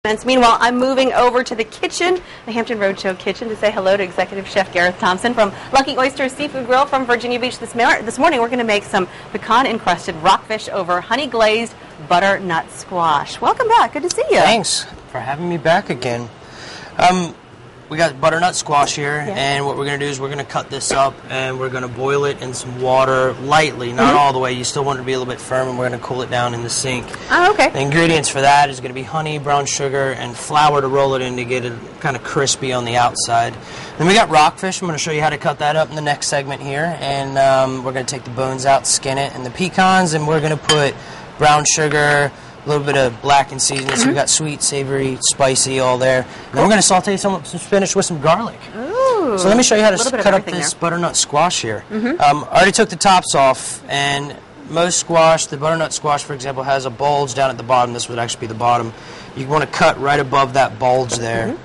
Meanwhile, I'm moving over to the kitchen, the Hampton Roadshow kitchen, to say hello to Executive Chef Gareth Thompson from Lucky Oyster Seafood Grill from Virginia Beach. This morning, we're going to make some pecan encrusted rockfish over honey glazed butternut squash. Welcome back. Good to see you. Thanks for having me back again. We got butternut squash here, and what we're going to do is we're going to cut this up and we're going to boil it in some water lightly, not all the way. You still want it to be a little bit firm, and we're going to cool it down in the sink. Oh, okay. The ingredients for that is going to be honey, brown sugar, and flour to roll it in to get it kind of crispy on the outside. Then we got rockfish. I'm going to show you how to cut that up in the next segment here, and we're going to take the bones out, skin it, and the pecans, and we're going to put brown sugar, a little bit of blackened seasoning, so we got sweet, savory, spicy, all there. And then we're going to saute some spinach with some garlic. Ooh. So let me show you how to cut up this butternut squash here. I already took the tops off, and most squash, the butternut squash, for example, has a bulge down at the bottom. This would actually be the bottom. You want to cut right above that bulge there.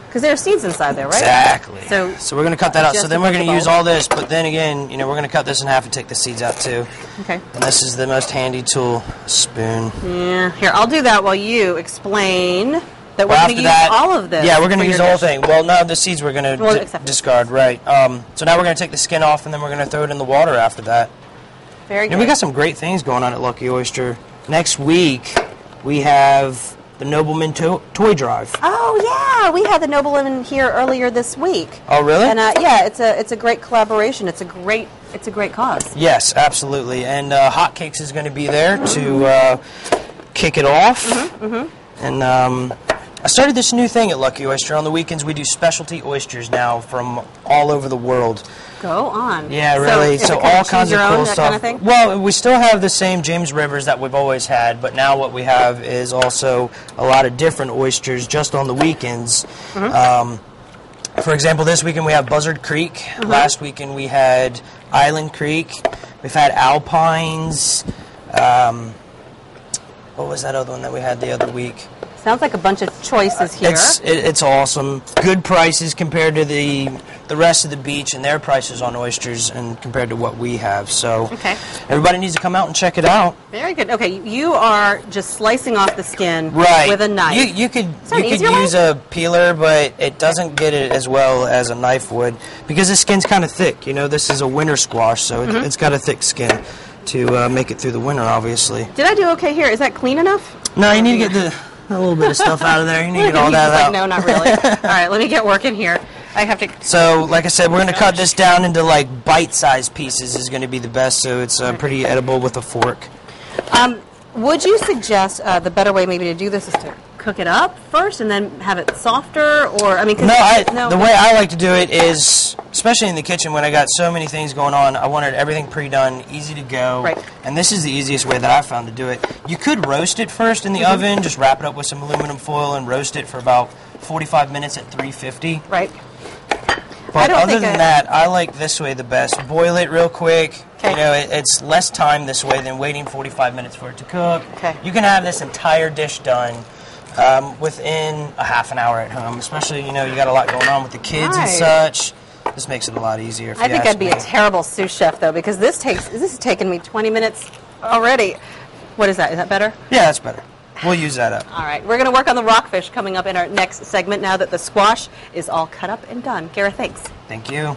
Because there are seeds inside there, right? Exactly. So we're going to cut that out. So then we're going to use all this, but then again, we're going to cut this in half and take the seeds out too. Okay. And this is the most handy tool, spoon. Yeah. Here, I'll do that while you explain that we're going to use all of this. Yeah, we're going to use the whole thing. Well, no, the seeds we're going to discard, right. So now we're going to take the skin off, and then we're going to throw it in the water after that. Very good. We got some great things going on at Lucky Oyster. Next week, we have the Nobleman Toy Drive. Oh yeah, we had the Nobleman here earlier this week. Oh really? And yeah, it's a great collaboration. It's a great cause. Yes, absolutely. And Hotcakes is going to be there to kick it off. And I started this new thing at Lucky Oyster. On the weekends, we do specialty oysters now from all over the world. Go on. Yeah, really. So all kinds of cool stuff. Kind of thing? Well, we still have the same James Rivers that we've always had, but now what we have is also a lot of different oysters just on the weekends. For example, this weekend we have Buzzard Creek. Last weekend we had Island Creek. We've had Alpines. What was that other one that we had the other week? Sounds like a bunch of choices here. It's awesome. Good prices compared to the rest of the beach, and their prices on oysters and compared to what we have. So everybody needs to come out and check it out. Very good. Okay, you are just slicing off the skin with a knife. You could use a peeler, but it doesn't get it as well as a knife would because the skin's kind of thick. This is a winter squash, so it's got a thick skin to make it through the winter, obviously. Did I do okay here? Is that clean enough? No, you need to get a little bit of stuff out of there. You need to get all that out. No, not really. All right, let me get working here. I have to. So, like I said, we're going to cut this down into like bite-sized pieces. Is going to be the best, so it's pretty edible with a fork. Would you suggest the better way maybe to do this is to cook it up first and then have it softer, or the way I like to do it is, especially in the kitchen when I got so many things going on, I wanted everything pre-done, easy to go. Right. And this is the easiest way that I found to do it. You could roast it first in the oven, just wrap it up with some aluminum foil and roast it for about 45 minutes at 350. Right. But other than that, I like this way the best. Boil it real quick. Okay. It's less time this way than waiting 45 minutes for it to cook. Okay. You can have this entire dish done within a half an hour at home, especially, you got a lot going on with the kids and such. This makes it a lot easier. I think I'd be a terrible sous chef, though, because this has taken me 20 minutes already. What is that? Is that better? Yeah, that's better. We'll use that up. All right. We're going to work on the rockfish coming up in our next segment now that the squash is all cut up and done. Gareth, thanks. Thank you.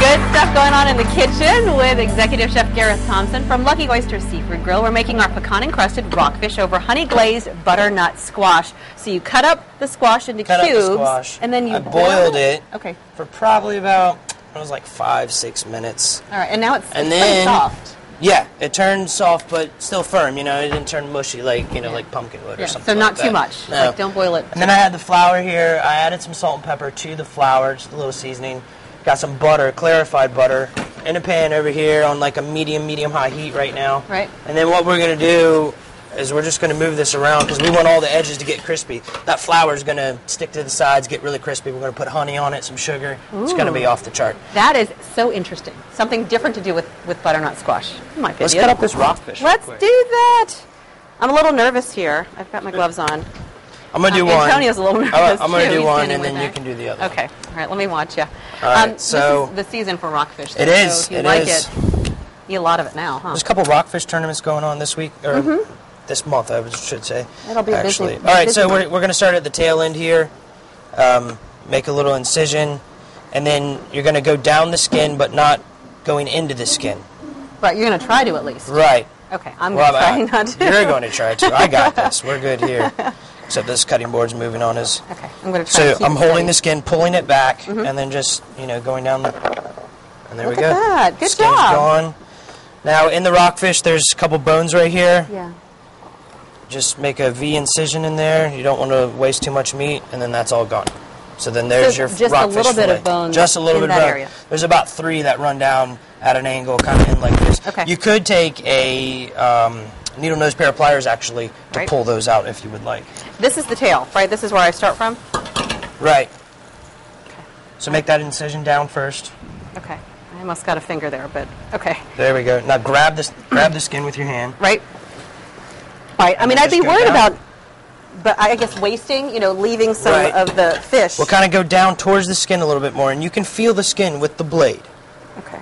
Good stuff going on in the kitchen with Executive Chef Gareth Thompson from Lucky Oyster Seafood Grill. We're making our pecan encrusted rockfish over honey glazed butternut squash. So you cut up the squash into cubes, and then you boiled it. Okay. For probably about 5-6 minutes. All right, and now it's pretty soft. Yeah, it turned soft, but still firm. It didn't turn mushy like like pumpkin would or something. So not like too much. No. Don't boil it. And then I had the flour here. I added some salt and pepper to the flour, just a little seasoning. Got some butter, clarified butter, in a pan over here on like a medium-high heat right now. Right. And then what we're going to do is we're just going to move this around because we want all the edges to get crispy. That flour is going to stick to the sides, get really crispy. We're going to put honey on it, some sugar. Ooh. It's going to be off the chart. That is so interesting. Something different to do with butternut squash. Let's cut up this rockfish. Let's do that. I'm a little nervous here. I've got my gloves on. I'm going to do one. Antonio's a little nervous, I'm going to do one, and then you can do the other. Okay. All right, let me watch you. All right, so this is the season for rockfish. It is. So if you like it, Eat a lot of it now, huh? There's a couple rockfish tournaments going on this week, or this month, I should say. It'll be actually. busy. All right, busy so month. we're going to start at the tail end here. Make a little incision, and then you're going to go down the skin, but not going into the skin. Right, you're going to try to at least. Right. Okay, I'm going to try not to. You're going to try to. I got this. We're good here. Except this cutting board's moving on us. Okay, I'm going to try to So keep I'm it holding steady. the skin, pulling it back, and then just, going down the... And there Look we go. at that. Good Skin's job. gone. Now, in the rockfish, there's a couple bones right here. Yeah. Just make a V incision in there. You don't want to waste too much meat, and then that's all gone. So then there's your just rockfish a little bit fillet. of bone Just a little in bit that of bone. area. There's about 3 that run down at an angle, kind of in like this. Okay. You could take a needle nose pair of pliers, actually, to Right. pull those out if you would like. This is the tail, right? This is where I start from? Right. So make that incision down first. Okay. I almost got a finger there, but okay. There we go. Now grab the skin with your hand. Right? Right. I mean, I'd just be go worried down. about, but I guess wasting, leaving some Right. of the fish. We'll kind of go down towards the skin a little bit more, and you can feel the skin with the blade. Okay.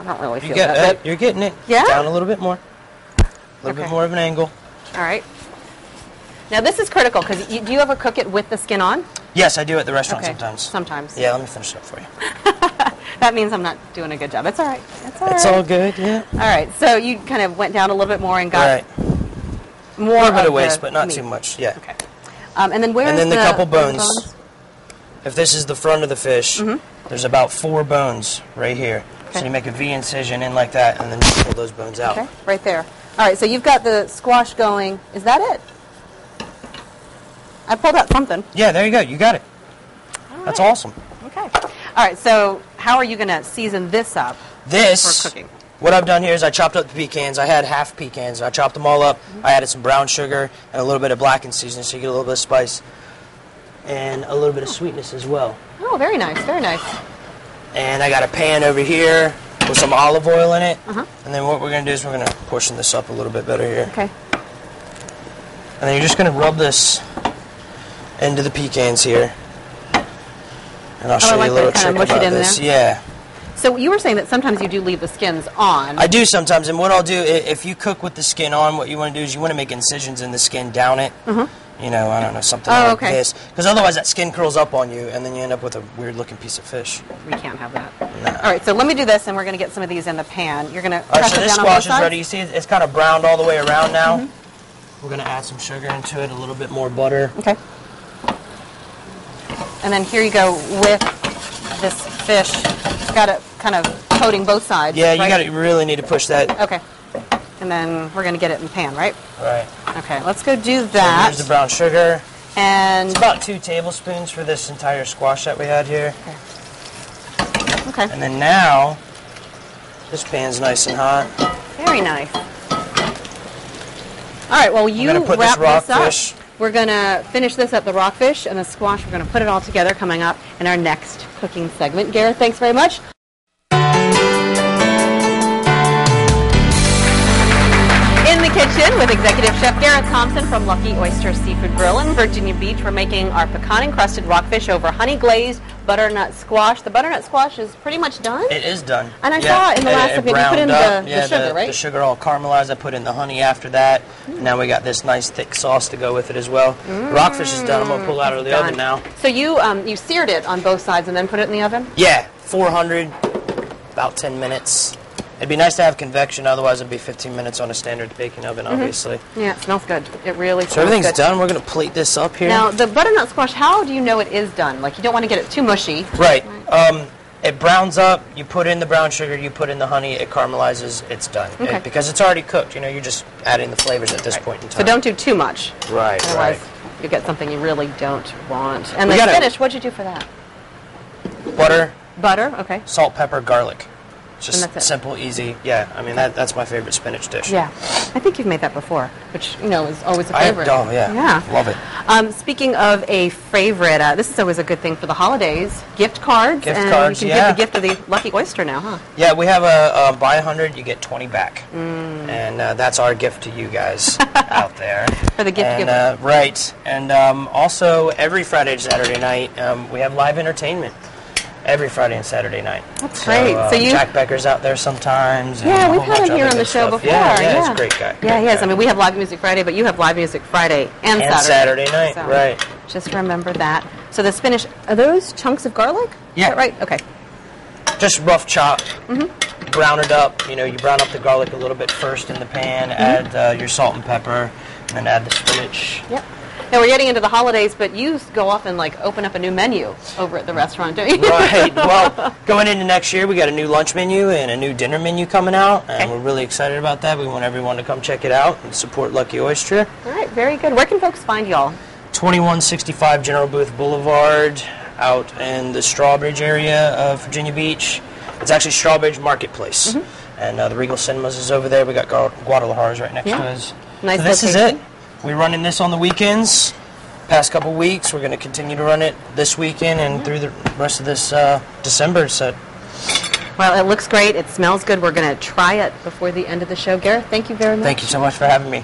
I don't really You feel get that. you're getting it. Yeah? Down a little bit more. A little bit Okay. more of an angle. All right. Now, this is critical, because do you ever cook it with the skin on? Yes, I do at the restaurant Okay. sometimes. Sometimes. Yeah, let me finish it up for you. That means I'm not doing a good job. It's all right. It's all It's right. all good, yeah. All right. So you kind of went down a little bit more and got Right. more A little bit of of waste, the but not meat. too much, yeah. Okay. And then where And is then the couple where's the bones. If this is the front of the fish, there's about 4 bones right here. So Okay. you make a V incision in like that, and then you pull those bones out. Okay, right there. All right, so you've got the squash going. Is that it? I pulled out something. Yeah, there you go. You got it. All That's right. awesome. Okay. All right, so how are you going to season this up This, for cooking? what I've done here is I chopped up the pecans. I had half pecans. I chopped them all up. I added some brown sugar and a little bit of blackened seasoning so you get a little bit of spice. And a little bit of sweetness as well. Oh, very nice, very nice. And I got a pan over here with some olive oil in it. Uh-huh. And then what we're going to do is we're going to portion this up a little bit better here. Okay. And then you're just going to rub this into the pecans here. And I'll show I like you a little that, kinda trick mush it about in this. there? Yeah. So you were saying that sometimes you do leave the skins on. I do sometimes, and what I'll do, if you cook with the skin on, what you want to do is you want to make incisions in the skin down it. I don't know, something like okay. this. Because otherwise that skin curls up on you, and then you end up with a weird-looking piece of fish. We can't have that. Nah. All right, so let me do this, and we're going to get some of these in the pan. You're going to All right, press so it this down on both squash is sides? ready. You see it's kind of browned all the way around now. We're going to add some sugar into it, a little bit more butter. Okay. And then here you go with this fish. Got it kind of coating both sides. Yeah, you right? really need to push that. Okay. And then we're going to get it in the pan, right? Right. Okay, let's go do So that. here's the brown sugar. And It's about 2 tablespoons for this entire squash that we had here. okay, And then now, this pan's nice and hot. very nice. All right, well, you gonna put wrap this this up. rockfish- We're going to finish this up, the rockfish and the squash. We're going to put it all together coming up in our next cooking segment. Gareth, thanks very much. In the kitchen with Executive Chef Gareth Thompson from Lucky Oyster Seafood Grill in Virginia Beach. We're making our pecan encrusted rockfish over honey glazed butternut squash. The butternut squash is pretty much done. It is done. And I saw in the last segment you put in the sugar, right? The sugar all caramelized. I put in the honey after that. And now we got this nice thick sauce to go with it as well. The rockfish is done. I'm going to pull it out of the oven now. So you you seared it on both sides and then put it in the oven? Yeah, 400, about 10 minutes. It'd be nice to have convection, otherwise it'd be 15 minutes on a standard baking oven, obviously. Yeah, it smells good. It really smells So everything's good. done. We're going to plate this up here. Now, the butternut squash, how do you know it is done? Like, you don't want to get it too mushy. Right. It browns up. You put in the brown sugar. You put in the honey. It caramelizes. It's done. Okay. Because it's already cooked. You're just adding the flavors at this point in time. So don't do too much. Right, Otherwise, right. you get something you really don't want. And We the gotta- spinach, what'd you do for that? Butter, Butter, okay. salt, pepper, garlic. Just And that's it. simple, easy. Yeah, I mean, that's my favorite spinach dish. Yeah. I think you've made that before, which, is always a I favorite. oh, yeah. Yeah. Love it. Speaking of a favorite, this is always a good thing for the holidays. Gift cards. Gift and cards, you can yeah. give the gift of the Lucky Oyster now, huh? Yeah, we have a buy 100, you get 20 back. And that's our gift to you guys out there. For the gift and, giver. Right. And also, every Friday and Saturday night, we have live entertainment. Every Friday and Saturday night. That's great. So Jack Becker's out there sometimes. Yeah, we've had him here on the show before. Yeah, he's a great guy. Yeah, he is. I mean, we have live music Friday, but you have live music Friday and Saturday night, so right. Just remember that. So the spinach, are those chunks of garlic? Yeah. Is that right? Okay. Just rough chop. Brown it up. You know, you brown up the garlic a little bit first in the pan, add your salt and pepper, and then add the spinach. Yep. Now we're getting into the holidays, but you go off and like open up a new menu over at the restaurant, don't you? Right. Well, going into next year, we got a new lunch menu and a new dinner menu coming out, and we're really excited about that. We want everyone to come check it out and support Lucky Oyster. All right, very good. Where can folks find y'all? 2165 General Booth Boulevard, out in the Strawbridge area of Virginia Beach. It's actually Strawbridge Marketplace, and the Regal Cinemas is over there. We got Guadalajara's right next to us. Nice. So this is it. We're running this on the weekends. Past couple weeks, we're going to continue to run it this weekend and through the rest of this December. So, well, it looks great. It smells good. We're going to try it before the end of the show. Gareth, thank you very much. Thank you so much for having me.